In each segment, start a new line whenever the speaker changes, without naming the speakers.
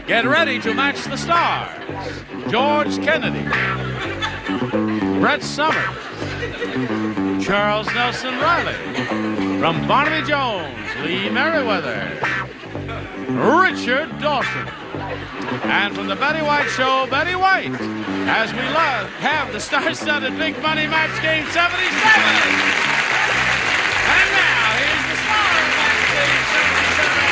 Get ready to match the stars. George Kennedy, Brett Summers, Charles Nelson Reilly, from Barnaby Jones, Lee Meriwether, Richard Dawson, and from the Betty White Show, Betty White, as we have the star-studded Big Money Match Game 77. And now, here's the star of Match Game 77,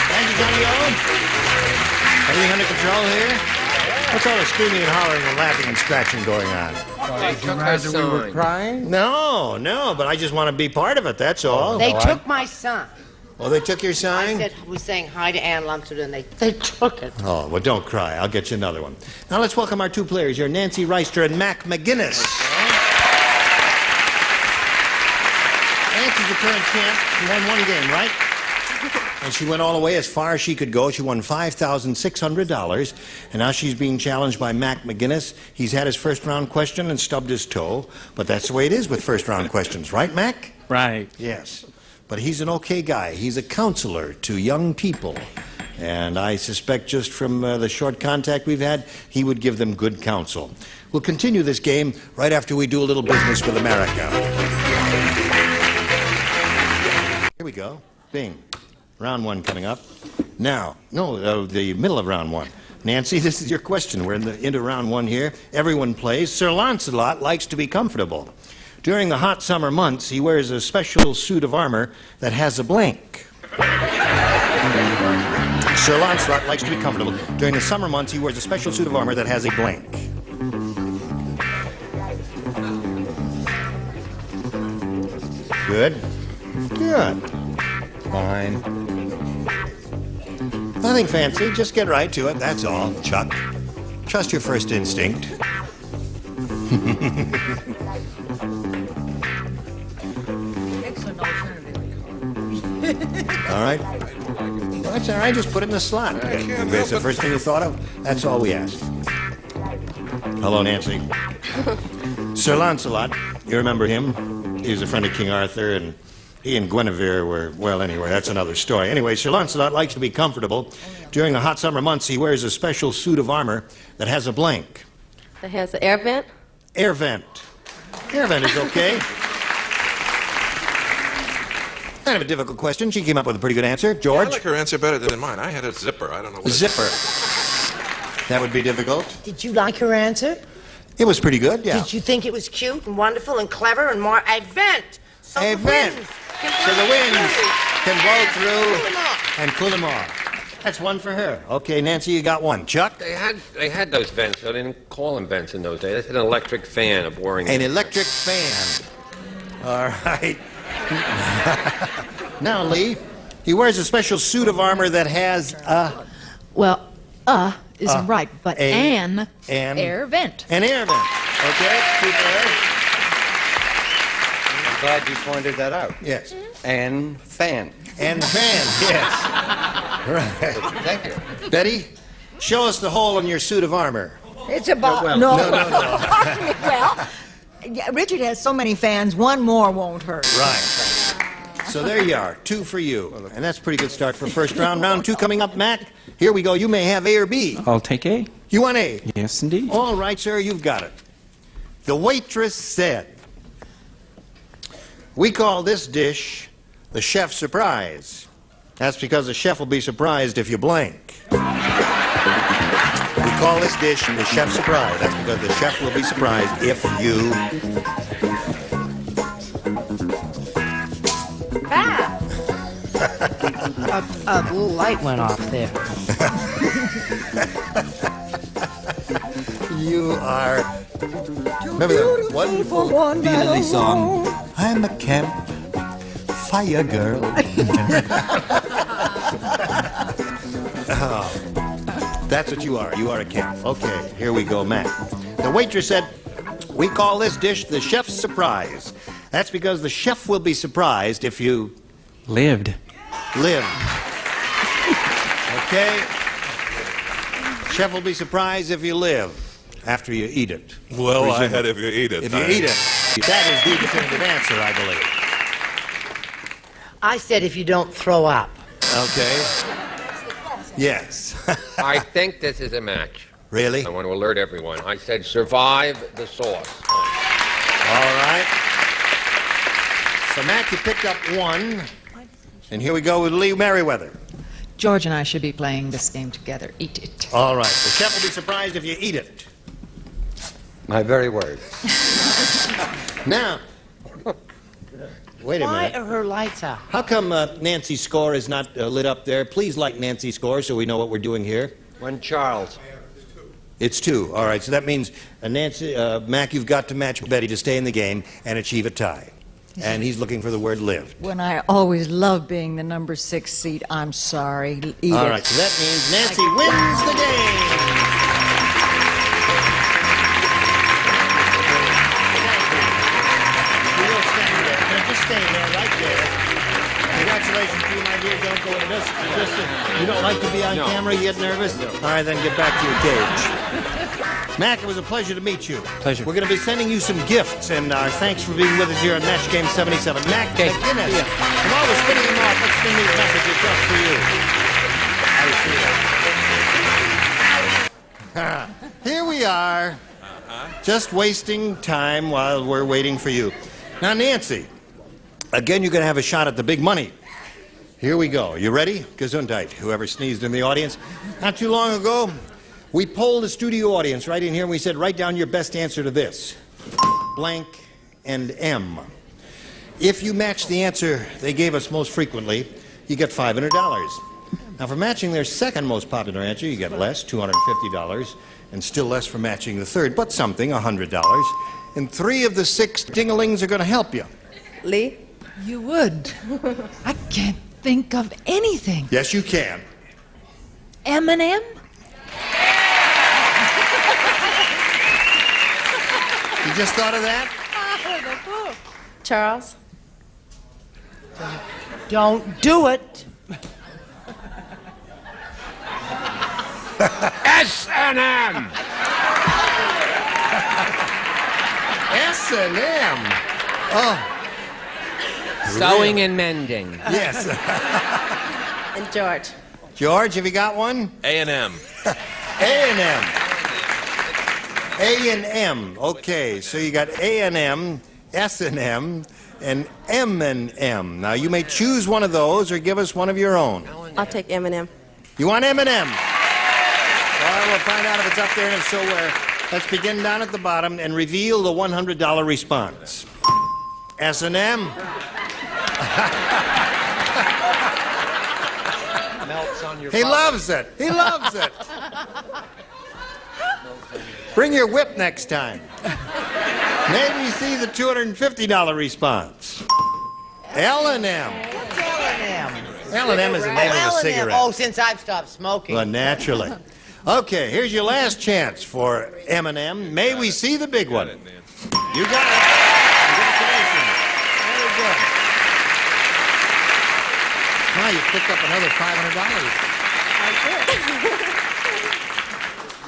Thank you, Johnny O. Everything under control here? What's all the screaming and hollering and laughing and scratching going on?
Did you imagine we were crying?
No, but I just want to be part of it, that's all.
They took my son.
Oh, they took your sign?
I said, we sang hi to Ann Lumpster, and they took it.
Oh, well, don't cry. I'll get you another one. Now, let's welcome our two players here, Nancy Reister and Mac McGinnis. Nancy's the current champ. She won one game, right? And she went all the way as far as she could go. She won $5,600. And now she's being challenged by Mac McGinnis. He's had his first-round question and stubbed his toe. But that's the way it is with first-round questions. Right, Mac?
Right.
Yes. But he's an okay guy. He's a counselor to young people. And I suspect just from the short contact we've had, he would give them good counsel. We'll continue this game right after we do a little business with America. Here we go. Bing. Round one coming up. Now, the middle of round one. Nancy, this is your question. We're into round one here. Everyone plays. Sir Lancelot likes to be comfortable. During the hot summer months, he wears a special suit of armor that has a blank. Sir Lancelot likes to be comfortable. During the summer months, he wears a special suit of armor that has a blank. Good. Good. Fine. Nothing fancy. Just get right to it. That's all, Chuck. Trust your first instinct. All right. Well, that's all right. Just put it in the slot. That's the first thing you thought of? That's all we ask. Hello, Nancy. Sir Lancelot, you remember him? He was a friend of King Arthur, and he and Guinevere were, well, anyway, that's another story. Anyway, Sir Lancelot likes to be comfortable. During the hot summer months, he wears a special suit of armor that has a blank.
That has an air vent?
Air vent. Air vent is okay. Kind of a difficult question. She came up with a pretty good answer. George?
I like her answer better than mine. I had a zipper. I don't know what
Zipper. That would be difficult.
Did you like her answer?
It was pretty good, yeah.
Did you think it was cute and wonderful and clever and more a vent? So
A
the
vent.
winds
So the winds can blow through
Cool 'em off.
and cool them off. That's one for her. Okay, Nancy, you got one. Chuck?
They had those vents. They didn't call them vents in those days. They had an electric fan, a boring.
An electric fan. All right. Now, Lee, he wears a special suit of armor that has
Well, isn't right, but an air vent.
An air vent. Okay, keep there.
I'm glad you pointed that out.
Yes.
And fan.
And fan, yes. Right.
Thank you.
Betty, show us the hole in your suit of armor.
It's about
No.
Well, yeah, Richard has so many fans. One more won't hurt.
Right. So there you are, 2 for you. And that's a pretty good start for first round. Round 2 coming up, Mac. Here we go. You may have A or B.
I'll take A.
You want A?
Yes, indeed.
All right, sir, you've got it. The waitress said, "We call this dish the chef surprise. That's because the chef will be surprised if you blank." We call this dish the chef surprise. That's because the chef will be surprised if you...
Ah! a blue light went off there.
You are... Remember that wonderful Beatles song? I'm a camp fire girl. Oh, that's what you are. You are a camp. Okay, here we go, Matt. The waitress said, "We call this dish the chef's surprise. That's because the chef will be surprised if you...
Lived.
live." Okay? Chef will be surprised if you live after you eat it.
Well, I had if you eat it.
If you eat it. That is the definitive answer, I believe.
I said if you don't throw up.
Okay. Yes.
I think this is a match.
Really?
I want to alert everyone. I said survive the sauce.
All right. So, Mac, you picked up 1. And here we go with Lee Meriwether.
George and I should be playing this game together. Eat it.
All right. The chef will be surprised if you eat it.
My very word.
Now, wait a
Why
minute.
are her lights out?
How come Nancy's score is not lit up there? Please like Nancy's score so we know what we're doing here.
When Charles.
It's 2. All right. So that means, Nancy, Mac, you've got to match Betty to stay in the game and achieve a tie. And he's looking for the word lived.
When I always love being the number 6 seed, I'm sorry. Eat
All
it.
right, so that means Nancy wins the game. You will stand there. Now, just stay there, right there. Congratulations to you, my dear. Don't go in this. You don't like to be on camera? You get nervous? No. All right, then get back to your cage. Mac, it was a pleasure to meet you.
Pleasure.
We're going to be sending you some gifts, and thanks for being with us here on Match Game 77. Mac McGinnis. While we're spinning them off, let's spin these messages just for you. I see it. Here we are, just wasting time while we're waiting for you. Now, Nancy, again, you're going to have a shot at the big money. Here we go. You ready? Gesundheit, whoever sneezed in the audience. Not too long ago, we polled the studio audience right in here, and we said, write down your best answer to this. Blank and M. If you match the answer they gave us most frequently, you get $500. Now, for matching their second most popular answer, you get less, $250, and still less for matching the third, but something, $100. And 3 of the 6 ding-a-lings are going to help you.
Lee?
You would. I can't think of anything.
Yes, you can.
M&M?
You just thought of that?
Charles? Don't do it.
S&M!
S&M. Oh.
Sewing and mending.
Yes.
And George?
George, have you got one?
A&M.
A&M. A&M. Okay, so you got A&M, S&M, and M&M. Now, you may choose one of those or give us one of your own.
I'll take M&M.
You want M&M? Well, we'll find out if it's up there, and if so, where. Let's begin down at the bottom and reveal the $100 response. S&M?
Melts on your
He loves it. He loves it. Bring your whip next time. Maybe see the $250 response. L&M.
What's L&M?
L&M is the name of a cigarette.
Oh, since I've stopped smoking.
Well, naturally. Okay, here's your last chance for M&M. May we see the big one? You got it. Congratulations. Very good. Now you picked up another $500.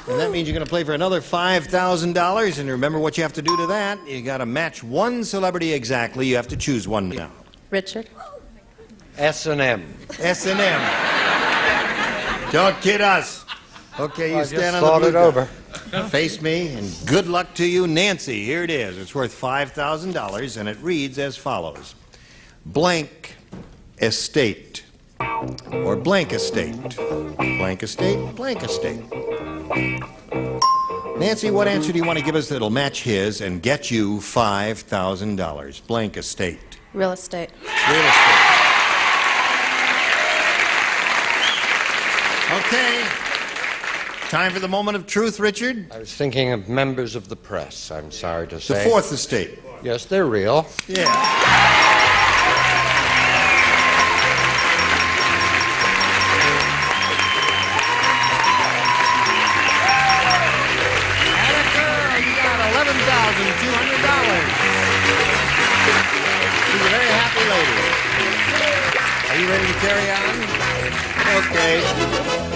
And that means you're going to play for another $5,000. And remember what you have to do to that. You got to match one celebrity exactly. You have to choose one now.
Richard?
S&M.
S&M. Don't kid us. Okay, you stand on the
thought
blue
it over.
Face me, and good luck to you. Nancy, here it is. It's worth $5,000, and it reads as follows. Blank estate. Or blank estate. Blank estate, blank estate. Nancy, what answer do you want to give us that'll match his and get you $5,000? Blank estate.
Real estate.
Real estate. Okay. Time for the moment of truth, Richard.
I was thinking of members of the press, I'm sorry to
The
say.
fourth estate.
Yes, they're real.
Yeah. You got $11,200. She's a very happy lady. Are you ready to carry on? Okay.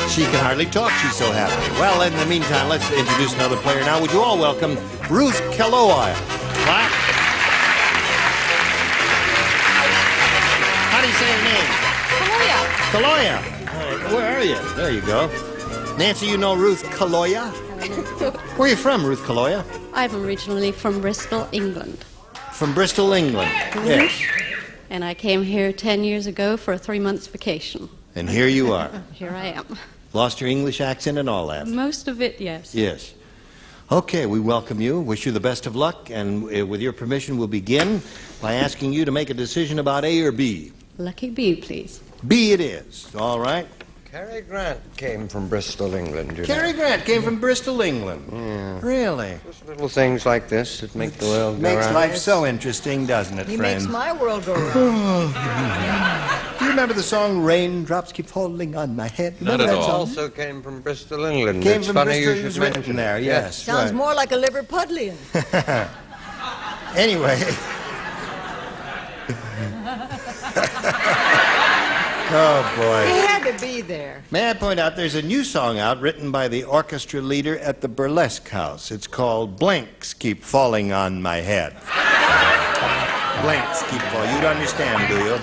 She can hardly talk, she's so happy. Well, in the meantime, let's introduce another player now. Would you all welcome Ruth Keloia? What? How do you say her name? Keloia. All right, where are you? There you go. Nancy, you know Ruth Keloia? Where are you from, Ruth Keloia?
I'm originally from Bristol, England.
From Bristol, England. Yes.
And I came here 10 years ago for a 3-month vacation.
And here you are.
Here I am.
Lost your English accent and all that.
Most of it, yes.
Yes. Okay, we welcome you, wish you the best of luck, and with your permission, we'll begin by asking you to make a decision about A or B.
Lucky B, please.
B it is. All right.
Cary Grant came from Bristol, England.
Cary Grant came from Bristol, England.
Yeah.
Really?
Just little things like this that make the world go
Makes
round.
life so interesting, doesn't it,
He
friend?
makes my world go round.
Do you remember the song "Raindrops Keep Falling on My Head"?
Not
Remember
at
that
all.
song?
Also came from Bristol, England.
Came
it's
from
funny
Bristol.
you
It was
should
written
mention
there.
it.
Yes.
Sounds
right.
more like a Liverpudlian.
Anyway. Oh,
He
boy.
had to be there.
May I point out there's a new song out written by the orchestra leader at the Burlesque House. It's called Blanks Keep Falling on My Head. Blanks keep falling. You'd understand, do you?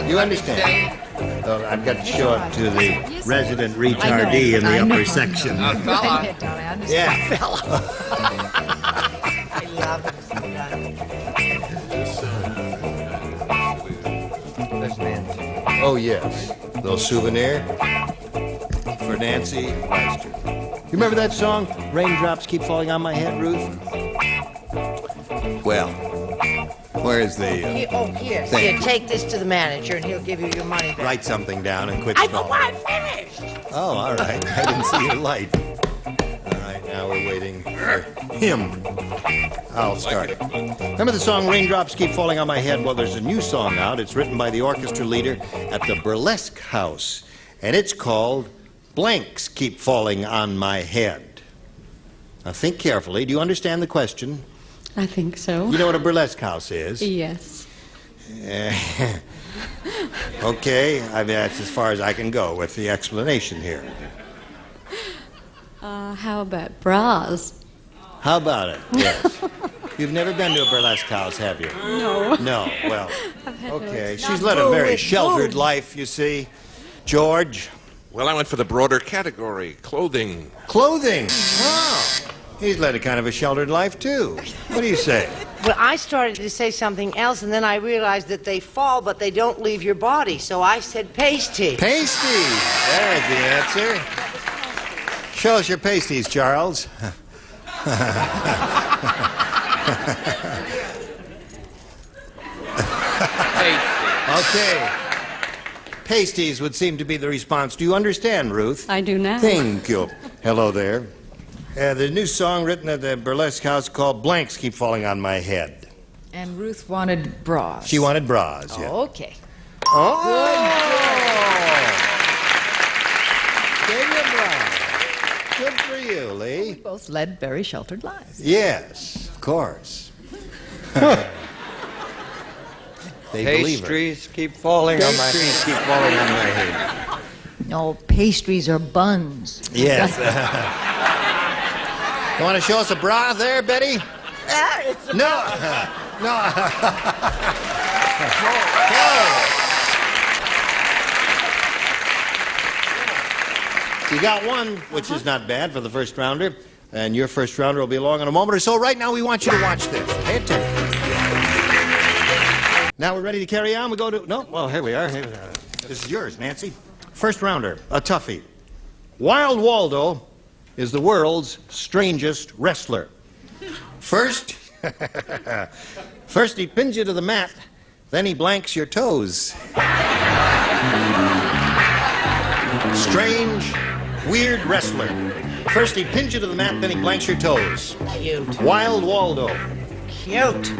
You understand? Oh, I've got to show it to the resident retardee in the upper section.
Fella.
Yeah.
I love him.
That's Nancy.
Oh, yes. Little souvenir for Nancy Leister. You remember that song, Raindrops Keep Falling on My Head, Ruth? Well, where's the...
Here, here.
Thank
Here,
you.
take this to the manager and he'll give you your money back.
Write something down and quit
I
stalling.
thought I finished.
Oh, all right. I didn't see your light. All right, now we're waiting for him. I'll start. Remember the song Raindrops Keep Falling on My Head? Well, there's a new song out. It's written by the orchestra leader at the Burlesque House, and it's called Blanks Keep Falling on My Head. Now, think carefully. Do you understand the question?
I think so.
You know what a burlesque house is?
Yes.
Okay, that's as far as I can go with the explanation here.
How about bras?
How about it? Yes. You've never been to a burlesque house, have you?
No.
No. Well,
I've had no
okay.
experience.
She's led a very sheltered life, you see. George?
Well, I went for the broader category, clothing.
Clothing. Wow. He's led a kind of a sheltered life, too. What do you say?
Well, I started to say something else, and then I realized that they fall, but they don't leave your body. So I said pasty.
Pasties. There's the answer. Show us your pasties, Charles. Okay. Pasties would seem to be the response. Do you understand, Ruth?
I do now.
Thank you. Hello there. The new song written at the Burlesque House called Blanks Keep Falling on My Head.
And Ruth wanted bras.
She wanted bras, yeah.
Okay.
Oh! Gave you a bra. Good for you, Lee.
Both led very sheltered lives.
Yes, of course. They believe her.
Pastries keep falling on my head.
Pastries keep falling on my head.
No, pastries are buns.
Yes. You want to show us a bra there, Betty? No. No. You got one, which is not bad for the first rounder. And your first rounder will be along in a moment or so. Right now, we want you to watch this. Pay attention. Now we're ready to carry on. We go to... No, well, here we are. This is yours, Nancy. First rounder, a toughie. Wild Waldo is the world's strangest wrestler. First he pins you to the mat, then he blanks your toes. Strange, weird wrestler. First he pins you to the mat, then he blanks your toes.
Cute.
Wild Waldo.
Cute.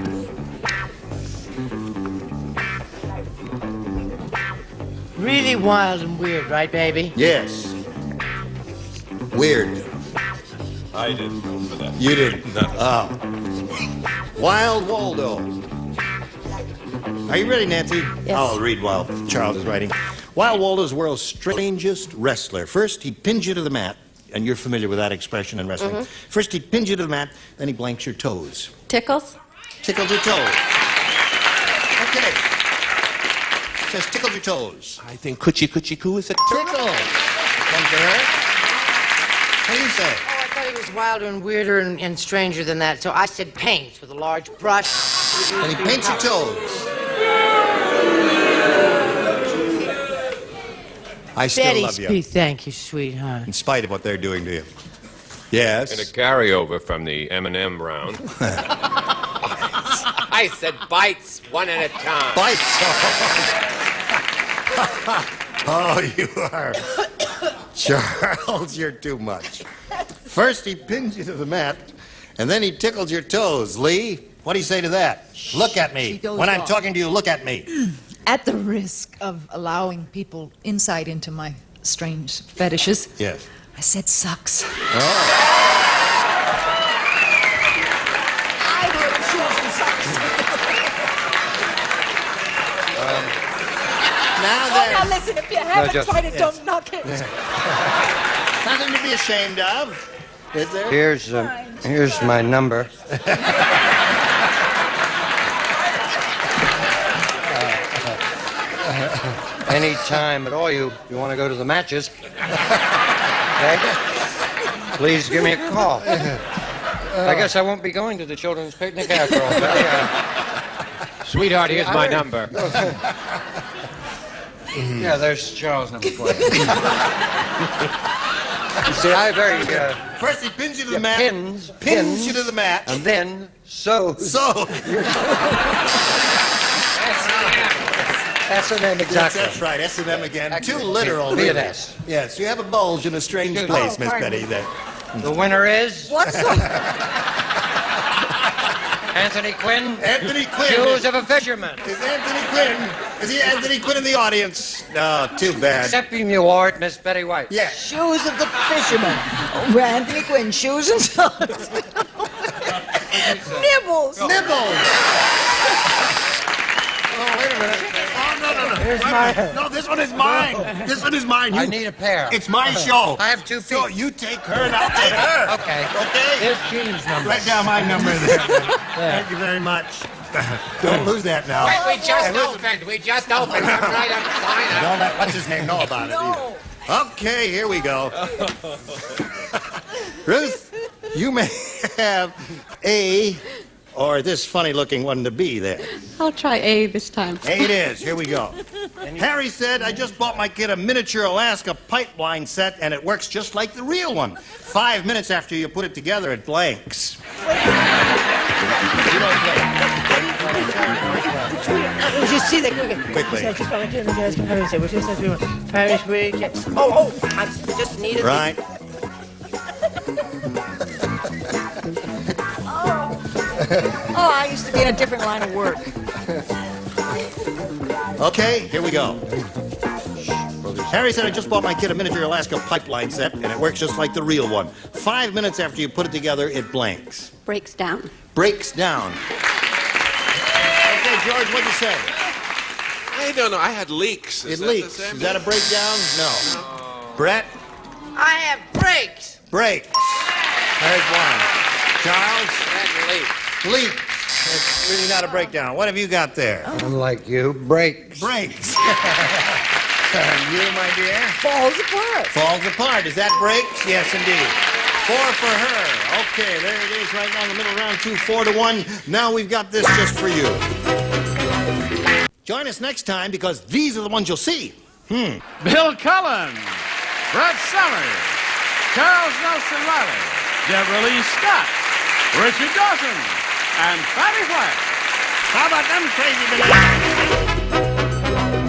Really wild and weird, right, baby?
Yes. Weird.
I didn't go for that.
You didn't.
No.
Oh. Wild Waldo. Are you ready, Nancy?
Yes.
I'll read while Charles is writing. While Waldo's the world's strangest wrestler. First, he pins you to the mat, and you're familiar with that expression in wrestling. First, he pins you to the mat, then he blanks your toes.
Tickles?
Tickles your toes. Okay. Says tickled your toes.
I think coochie coochie coo is a
Tickle. Come to her. What do you say?
Oh, I thought he was wilder and weirder and stranger than that, so I said paints with a large brush.
And he paints your toes. I still
Betty
love you,
Speed, thank you, sweetheart.
in spite of what they're doing to you. Yes.
And a carryover from the M&M round. I said bites, one at a time.
Bites. Oh, you are. Charles, you're too much. First, he pins you to the mat, and then he tickles your toes. Lee, what do you say to that? Look at me. When I'm talking to you, look at me.
At the risk of allowing people insight into my strange fetishes,
Yes.
I said sucks.
Now
Oh,
there's
now listen, if you haven't
just-
tried it, don't knock it.
nothing to be ashamed of, is there?
Here's my number. Any time at all you want to go to the matches, okay? Please give me a call. I guess I won't be going to the children's picnic after all.
Sweetheart, here's my number.
Yeah, there's Charles' number for you. You see, I very
First, he pins you to the mat.
pins
you to the mat.
and then so. S&M exactly.
That's right, S&M again. Too literal.
Be an
really.
S.
Yes, you have a bulge in a strange place, Miss
pardon
Betty. There.
The winner is
What's the...
Anthony Quinn.
Anthony Quinn.
Shoes of a fisherman.
Is Anthony Quinn? Is he Anthony Quinn in the audience? No, too bad.
Accepting the award, Miss Betty White.
Yeah.
Shoes of the fisherman. Oh, Anthony Quinn, shoes and socks. Nibbles.
Nibbles. Oh, wait a minute. Oh, no.
Here's my...
No, this one is mine. This one is mine.
I need a pair.
It's my show.
I have 2 feet.
So you take her and I'll take her.
Okay.
Okay?
Here's Gene's number.
Write down my number there. Thank you very much. Don't lose that now.
We just opened. I'm right up behind.
Don't let what's his name know about it either. Okay, here we go. Ruth, you may have A or this funny-looking one to B there.
I'll try A this time.
A it is. Here we go. Harry said, I just bought my kid a miniature Alaska pipeline set, and it works just like the real one. 5 minutes after you put it together, it blanks.
We should see that
Quickly.
Paris week. Oh, I just needed.
Right.
Oh, I used to be in a different line of work.
Okay, here we go. Harry said, I just bought my kid a miniature Alaska pipeline set, and it works just like the real one. 5 minutes after you put it together, it blanks.
Breaks down.
Breaks down. Okay, George, what'd you say?
I don't know. I had leaks.
It leaks. Is that a breakdown? No. Brett?
I have brakes.
Breaks. There's one. Charles? Leaks. It's really not a breakdown. What have you got there?
Unlike you, breaks.
Breaks. You, my dear?
Falls apart.
Falls apart. Is that breaks? Yes, indeed. 4 for her. Okay, there it is right now in the middle round 2, 4-1. Now we've got this just for you. Join us next time because these are the ones you'll see.
Bill Cullen, Brett Summers, Charles Nelson Reilly, Deborah Lee Scott, Richard Dawson, and Fatty Flack.
How about them crazy bananas?